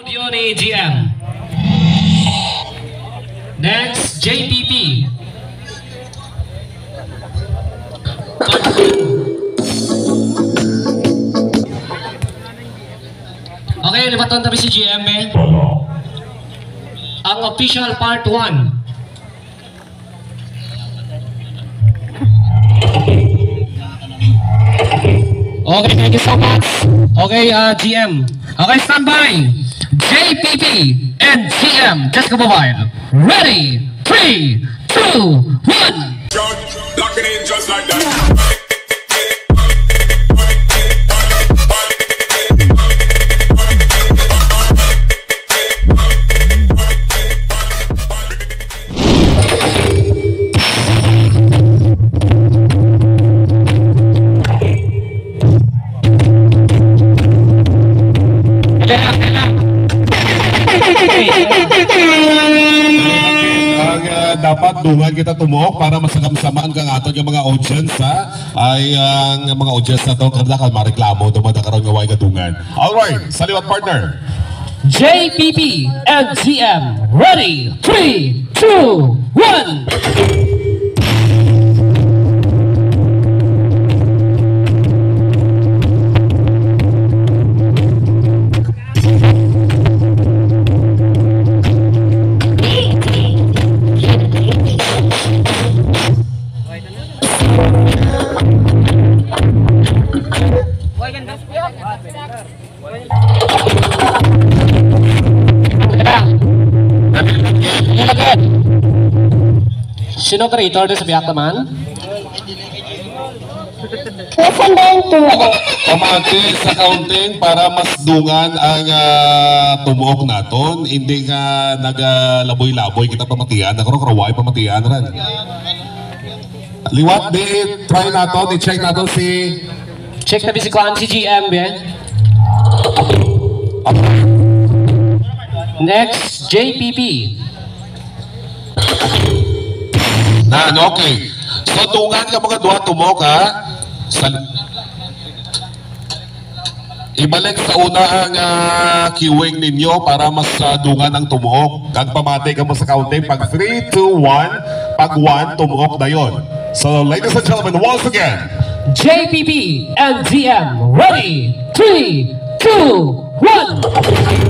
Audio ni GM. Next, JPP. Okay, lipat tabi si GM eh. Ang official part 1. Okay, thank you so much. Okay, GM. Okay, standby. JPP and GM, just go mobile. Ready? 3, 2, 1. Lock it in just like that. Dapat dungan kita tumok para masagam-samaan kang aton yung mga audience ha ay ang mga audience na to kada kan mareklamo dumada karon nga way gadungan. All right, saliwat partner. JPP and GM, ready? 3, 2, 1. Sino creator din sa biyak naman? Pamati sa counting para mas dungan ang tumuok naton. Hindi nga nagalaboy-laboy kita pamatian. Nakaroon karaway pamatian rin. Liwat di try nato, i-check nato si... Check na si Kuan si GM eh. Next, JPP. Okay. So, tungan ka mga duha tumok, ha? Ibalik sa una ang queuing ninyo para mas dungan ang tumok. Kag pamati ka mo sa counting. Pag 3, 2, 1, pag 1, tumok na yun. So, ladies and gentlemen, once again, JPP and GM, ready? 3, 2, 1.